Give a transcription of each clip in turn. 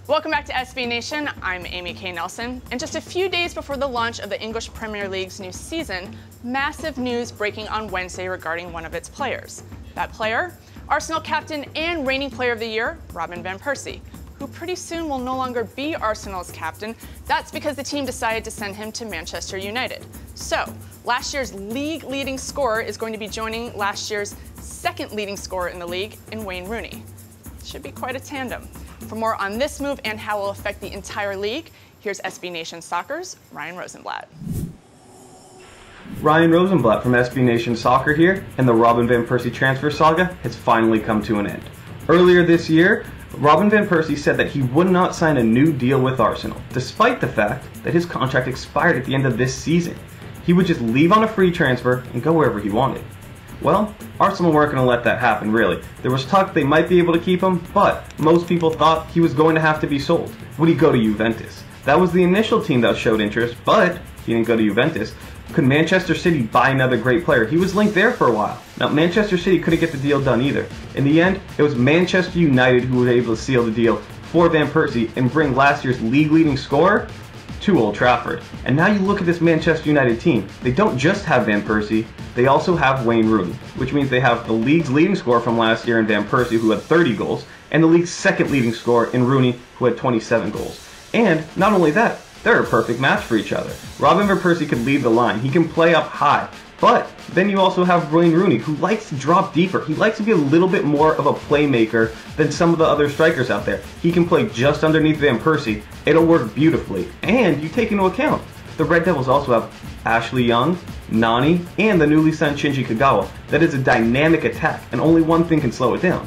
Welcome back to SB Nation. I'm Amy K. Nelson, and just a few days before the launch of the English Premier League's new season, massive news breaking on Wednesday regarding one of its players. That player? Arsenal captain and reigning player of the year, Robin van Persie, who pretty soon will no longer be Arsenal's captain. That's because the team decided to send him to Manchester United. So, last year's league leading scorer is going to be joining last year's second leading scorer in the league in Wayne Rooney. Should be quite a tandem. For more on this move and how it will affect the entire league, here's SB Nation Soccer's Ryan Rosenblatt. Ryan Rosenblatt from SB Nation Soccer here, and the Robin van Persie transfer saga has finally come to an end. Earlier this year, Robin van Persie said that he would not sign a new deal with Arsenal, despite the fact that his contract expired at the end of this season. He would just leave on a free transfer and go wherever he wanted. Well, Arsenal weren't going to let that happen, really. There was talk they might be able to keep him, but most people thought he was going to have to be sold. Would he go to Juventus? That was the initial team that showed interest, but he didn't go to Juventus. Could Manchester City buy another great player? He was linked there for a while. Now, Manchester City couldn't get the deal done either. In the end, it was Manchester United who was able to seal the deal for Van Persie and bring last year's league-leading scorer to Old Trafford. And now you look at this Manchester United team. They don't just have Van Persie, they also have Wayne Rooney, which means they have the league's leading scorer from last year in Van Persie, who had 30 goals, and the league's second leading scorer in Rooney, who had 27 goals. And not only that, they're a perfect match for each other. Robin van Persie could lead the line. He can play up high. But then you also have Wayne Rooney, who likes to drop deeper. He likes to be a little bit more of a playmaker than some of the other strikers out there. He can play just underneath Van Persie. It'll work beautifully. And you take into account, the Red Devils also have Ashley Young, Nani, and the newly signed Shinji Kagawa. That is a dynamic attack, and only one thing can slow it down: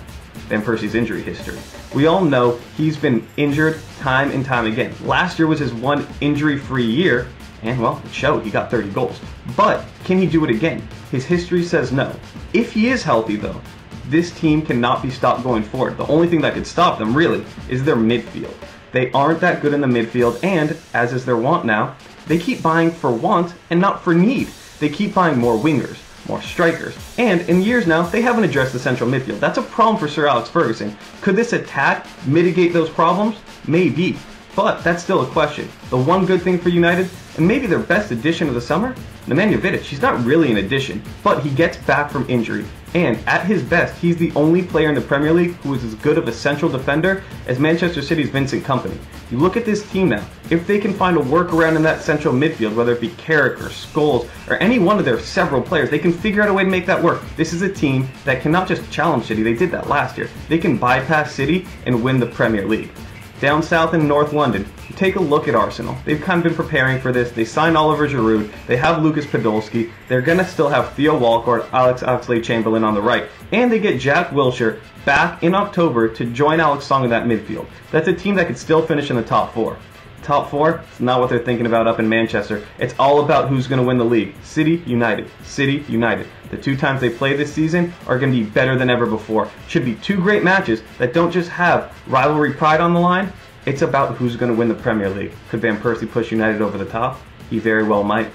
Van Persie's injury history. We all know he's been injured time and time again. Last year was his one injury-free year, and well, it showed. He got 30 goals. But can he do it again? His history says no. If he is healthy though, this team cannot be stopped going forward. The only thing that could stop them really is their midfield. They aren't that good in the midfield, and as is their want now, they keep buying for want and not for need. They keep buying more wingers, more strikers, and in years now, they haven't addressed the central midfield. That's a problem for Sir Alex Ferguson. Could this attack mitigate those problems? Maybe, but that's still a question. The one good thing for United, and maybe their best addition of the summer, Nemanja Vidic. He's not really an addition, but he gets back from injury, and at his best, he's the only player in the Premier League who is as good of a central defender as Manchester City's Vincent Kompany. You look at this team now, if they can find a workaround in that central midfield, whether it be Carrick or Scholes or any one of their several players, they can figure out a way to make that work. This is a team that can not just challenge City, they did that last year. They can bypass City and win the Premier League. Down south in North London, take a look at Arsenal. They've kind of been preparing for this. They signed Oliver Giroud. They have Lucas Podolski. They're going to still have Theo Walcott, Alex Oxlade-Chamberlain on the right. And they get Jack Wilshere back in October to join Alex Song in that midfield. That's a team that could still finish in the top four. Top four? It's not what they're thinking about up in Manchester. It's all about who's going to win the league. City, United. City, United. The two times they play this season are going to be better than ever before. Should be two great matches that don't just have rivalry pride on the line. It's about who's going to win the Premier League. Could Van Persie push United over the top? He very well might.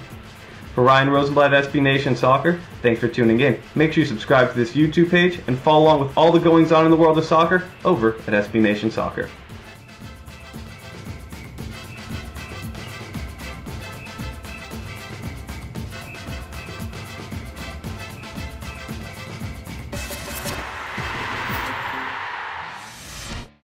For Ryan Rosenblatt at SB Nation Soccer, thanks for tuning in. Make sure you subscribe to this YouTube page and follow along with all the goings on in the world of soccer over at SB Nation Soccer.